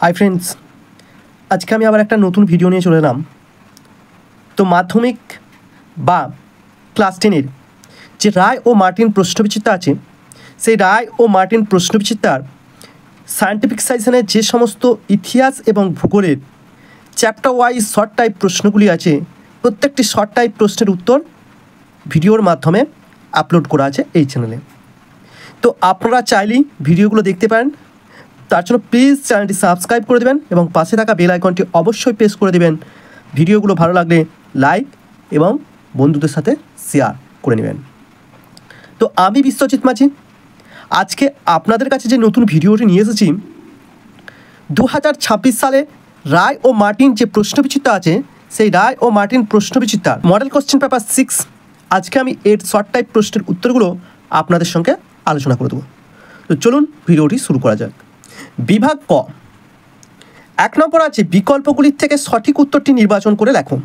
Hi friends, আজকে আমি আবার একটা নতুন ভিডিও নিয়ে চলে এলাম। তো মাধ্যমিক বা ক্লাস 10-এর যে রায় ও মার্টিন প্রশ্নবিচিত্রা আছে, সেই রায় ও মার্টিন প্রশ্নবিচিত্রার সায়েন্টিফিক সাজেশনের যে সমস্ত ইতিহাস এবং ভূগোলের চ্যাপ্টার ওয়াইজ শর্ট টাইপ প্রশ্নগুলি আছে, প্রত্যেকটি শর্ট টাইপ প্রশ্নের উত্তর ভিডিওর মাধ্যমে আপলোড করা আছে এই চ্যানেলে। তো আপনারা চাইলেই ভিডিওগুলো দেখতে পারেন। তার জন্য প্লিজ চ্যানেলটি সাবস্ক্রাইব করে দেবেন এবং পাশে থাকা বেল আইকনটি অবশ্যই প্রেস করে দেবেন। ভিডিওগুলো ভালো লাগলে লাইক এবং বন্ধুদের সাথে শেয়ার করে নেবেন। তো আমি বিশ্বজিৎ মাঝি আজকে আপনাদের কাছে যে নতুন ভিডিওটি নিয়ে এসেছি, 2026 সালে রায় ও মার্টিন যে প্রশ্নবিচিত্রা আছে, সেই রায় ও মার্টিন প্রশ্নবিচিত্রার মডেল কোশ্চেন পেপার 6 আজকে আমি এর শর্ট টাইপ প্রশ্নের উত্তরগুলো আপনাদের সঙ্গে আলোচনা করে দেবো। তো চলুন ভিডিওটি শুরু করা যাক। বিভাগ ক, 1 নম্বর আছে বিকল্পগুলির থেকে সঠিক উত্তরটি নির্বাচন করে লেখো।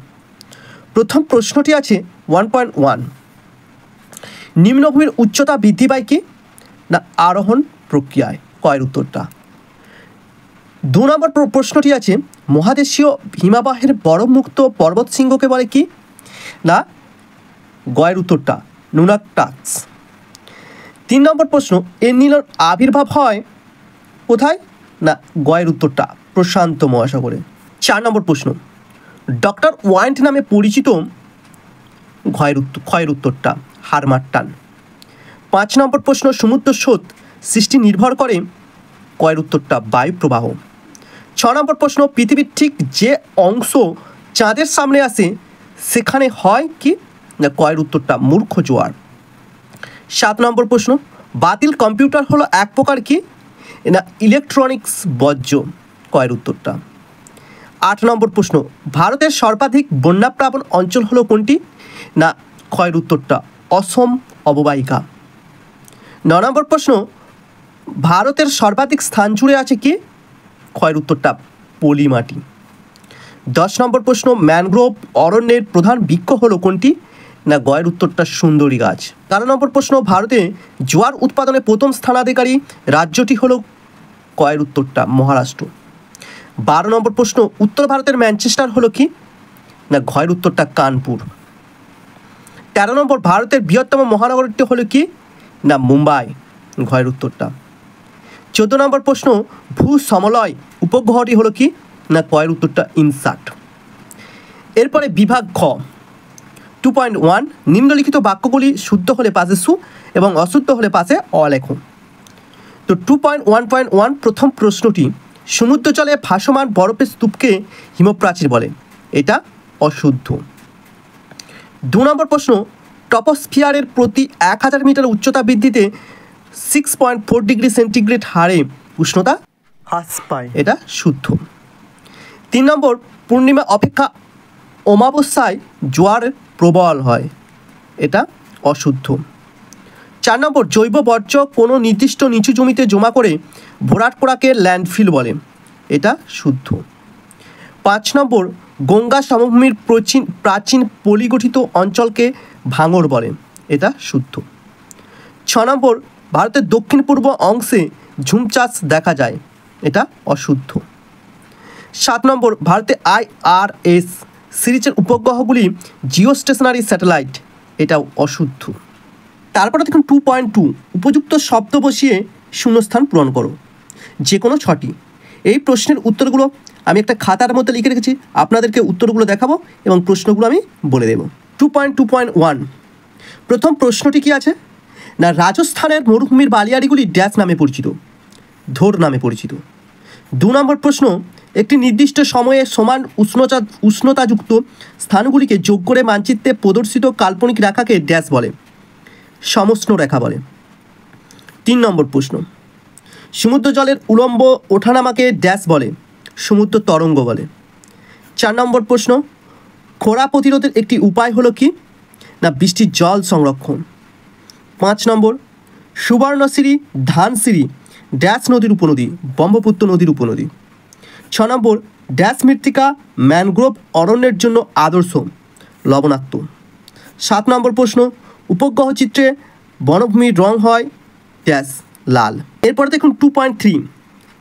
প্রথম প্রশ্নটি আছে 1.1, নিম্নভূমির উচ্চতা বৃদ্ধি পায় কি না আরোহণ প্রক্রিয়ায়? কয়ের উত্তরটা। 2 নম্বর প্রশ্নটি আছে মহাদেশীয় হিমাবাহের বরফমুক্ত পর্বত শৃঙ্গকে বলে কি না গয়ের উত্তরটা নুনাকটাক্স। 3 নম্বর প্রশ্ন এর নীলর আবির্ভাব হয় কোথায় না গয়ের উত্তরটা প্রশান্ত মহাসাগরে। 4 নম্বর প্রশ্ন ডক্টর ওয়াইন্ট নামে পরিচিত ক্ষয়ের উত্তরটা হারমাট্টান। 5 নম্বর প্রশ্ন সমুদ্র স্রোত সৃষ্টি নির্ভর করে কয়ের উত্তরটা বায়ু প্রবাহ। 6 নম্বর প্রশ্ন পৃথিবীর ঠিক যে অংশ চাঁদের সামনে আসে সেখানে হয় কি না কয়ের উত্তরটা মূর্খ জোয়ার। 7 নম্বর প্রশ্ন বাতিল কম্পিউটার হলো এক প্রকার কি না ইলেকট্রনিক্স বর্জ্য? কয়ের উত্তরটা। 8 নম্বর প্রশ্ন ভারতের সর্বাধিক বন্যাপ্লাবন অঞ্চল হলো কোনটি না ক্ষয়ের উত্তরটা অসম অববাহিকা। 9 নম্বর প্রশ্ন ভারতের সর্বাধিক স্থান জুড়ে আছে কি ক্ষয়ের উত্তরটা পলি মাটি। 10 নম্বর প্রশ্ন ম্যানগ্রোভ অরণ্যের প্রধান বৃক্ষ হলো কোনটি না গয়ের উত্তরটা সুন্দরী গাছ। 13 নম্বর প্রশ্ন ভারতে জোয়ার উৎপাদনে প্রথম স্থানাধিকারী রাজ্যটি হলো কয়ের উত্তরটা মহারাষ্ট্র। 12 নম্বর প্রশ্ন উত্তর ভারতের ম্যানচেস্টার হলো কি না ঘয়ের উত্তরটা কানপুর। 13 নম্বর ভারতের বৃহত্তম মহানগরটি হলো কি না মুম্বাই, ঘয়ের উত্তরটা। 14 নম্বর প্রশ্ন ভূ সমলয় উপগ্রহটি হলো কি না কয়ের উত্তরটা ইনসাট। এরপরে বিভাগ খ 2.1 নিম্নলিখিত বাক্যগুলি শুদ্ধ হলে পাশে সু এবং অশুদ্ধ হলে পাশে অ লেখো। তো 2.1.1 প্রথম প্রশ্নটি সমুদ্র জলে ভাসমান বরফের স্তূপকে হিমপ্রাচীর বলে, এটা অশুদ্ধ। 2 নম্বর প্রশ্ন টপোস্ফিয়ারের প্রতি 1000 মিটার উচ্চতা বৃদ্ধিতে 6.4 ডিগ্রি সেন্টিগ্রেড হারে উষ্ণতা হ্রাস পায়, এটা শুদ্ধ। 3 নম্বর পূর্ণিমা অপেক্ষা অমাবস্যায় জোয়ার প্রবল হয়, এটা অশুদ্ধ। 4 নম্বর জৈব বর্জ্য কোনো নির্দিষ্ট নিচু জমিতে জমা করে ভরাট করাকে ল্যান্ডফিল বলে, এটা শুদ্ধ। 5 নম্বর গঙ্গা সমভূমির প্রাচীন পলিগঠিত অঞ্চলকে ভাঙর বলে, এটা শুদ্ধ। 6 নম্বর ভারতের দক্ষিণ পূর্ব অংশে ঝুম চাষ দেখা যায়, এটা অশুদ্ধ। 7 নম্বর ভারতে IRS সিরিজের উপগ্রহগুলি জিও স্টেশনারি স্যাটেলাইট, এটাও অশুদ্ধ। তারপরে দেখুন 2.2 উপযুক্ত শব্দ বসিয়ে শূন্যস্থান পূরণ করো, যে কোনো 6টি। এই প্রশ্নের উত্তরগুলো আমি একটা খাতার মধ্যে লিখে রেখেছি, আপনাদেরকে উত্তরগুলো দেখাবো এবং প্রশ্নগুলো আমি বলে দেব। 2.2.1 প্রথম প্রশ্নটি কি আছে না রাজস্থানের মরুভূমির বালিয়াড়িগুলি ড্যাশ নামে পরিচিত, ধোর নামে পরিচিত। 2 নম্বর প্রশ্ন একটি নির্দিষ্ট সময়ে সমান উষ্ণতাযুক্ত স্থানগুলিকে যোগ করে মানচিত্রে প্রদর্শিত কাল্পনিক রেখাকে ড্যাশ বলে, সমষ্ণ রেখা বলে। 3 নম্বর প্রশ্ন সমুদ্র জলের উলম্ব ওঠানামাকে ড্যাশ বলে, সমুদ্র তরঙ্গ বলে। 4 নম্বর প্রশ্ন খরা প্রতিরোধের একটি উপায় হলো কি না বৃষ্টির জল সংরক্ষণ। 5 নম্বর সুবর্ণশিরি ধানসিরি ড্যাশ নদীর উপনদী, ব্রহ্মপুত্র নদীর উপনদী। 6 নম্বর ড্যাশ মৃত্তিকা ম্যানগ্রোভ অরণ্যের জন্য আদর্শ, লবণাক্ত। 7 নম্বর প্রশ্ন উপগ্রহ চিত্রে বনভূমির রং হয় ড্যাশ লাল। এরপরে দেখুন 2.3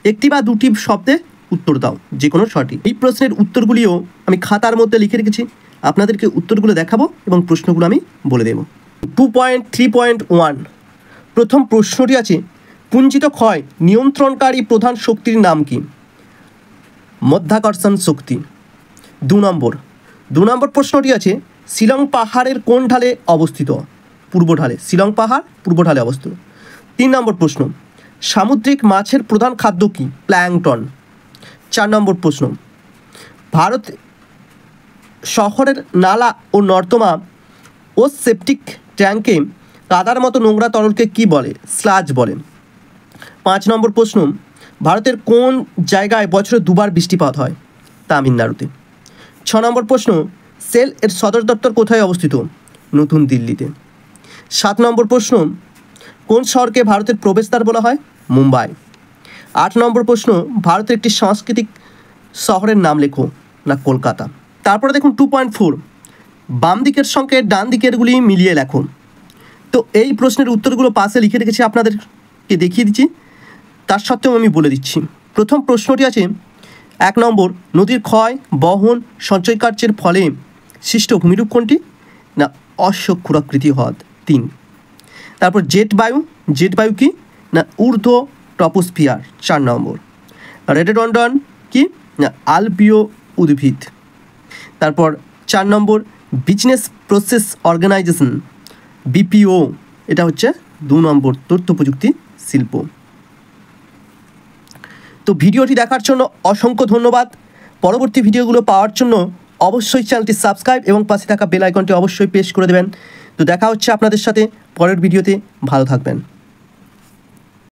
একটি বা দুটি শব্দে উত্তর দাও, যে কোনো সঠিক। এই প্রশ্নের উত্তরগুলিও আমি খাতার মধ্যে লিখে রেখেছি, আপনাদেরকে উত্তরগুলো দেখাবো এবং প্রশ্নগুলো আমি বলে দেব। 2.3.1 প্রথম প্রশ্নটি আছে, পুঞ্জিত ক্ষয় নিয়ন্ত্রণকারী প্রধান শক্তির নাম কি? মধ্যাকর্ষণ শক্তি। 2 নম্বর প্রশ্নটি আছে, শিলং পাহাড়ের কোন ঢালে অবস্থিত? পূর্ব ঢালে। শিলং পাহাড় পূর্ব ঢালে অবস্থিত। 3 নম্বর প্রশ্ন, সামুদ্রিক মাছের প্রধান খাদ্য কি? প্ল্যাংটন। 4 নম্বর প্রশ্ন, ভারত শহরের নালা ও নর্দমা ও সেপটিক ট্যাঙ্কে কাদার মতো নোংরা তরলকে কি বলে? স্লাজ বলে। 5 নম্বর প্রশ্ন, ভারতের কোন জায়গায় বছরে 2 বার বৃষ্টিপাত হয়? তামিলনাড়ুতে। 6 নম্বর প্রশ্ন, সেল এর সদর দপ্তর কোথায় অবস্থিত? নতুন দিল্লিতে। 7 নম্বর প্রশ্ন, কোন শহরকে ভারতের প্রবেশদ্বার বলা হয়? মুম্বাই। 8 নম্বর প্রশ্ন, ভারতের একটি সাংস্কৃতিক শহরের নাম লেখো। না কলকাতা। তারপরে দেখুন 2.4, বাম দিকের সঙ্গে ডান দিকেরগুলি মিলিয়ে লেখো। তো এই প্রশ্নের উত্তরগুলো পাশে লিখে রেখেছি, আপনাদেরকে দেখিয়ে দিচ্ছি, তার সত্ত্বেও আমি বলে দিচ্ছি। প্রথম প্রশ্নটি আছে 1 নম্বর, নদীর ক্ষয় বহন সঞ্চয় কার্যের ফলে সৃষ্ট ভূমিরূপ কোনটি? না অশ্বক্ষুরাকৃতি হ্রদ। 3। তারপর জেট বায়ু কি? না ঊর্ধ্ব ট্রপোস্ফিয়ার। 4 নম্বর। রেডোডন্ডন কি? না আলপীয় উদ্ভিদ। তারপর 4 নম্বর, বিজনেস প্রসেস অর্গানাইজেশন বিপিও, এটা হচ্ছে 2 নম্বর তথ্য প্রযুক্তি শিল্প। তো ভিডিওটি দেখার জন্য অসংখ্য ধন্যবাদ। পরবর্তী ভিডিওগুলো পাওয়ার জন্য অবশ্যই চ্যানেলটি সাবস্ক্রাইব এবং পাশে থাকা বেল আইকনটি অবশ্যই প্রেস করে দেবেন। তো দেখা হচ্ছে আপনাদের সাথে পরের ভিডিওতে। ভালো থাকবেন।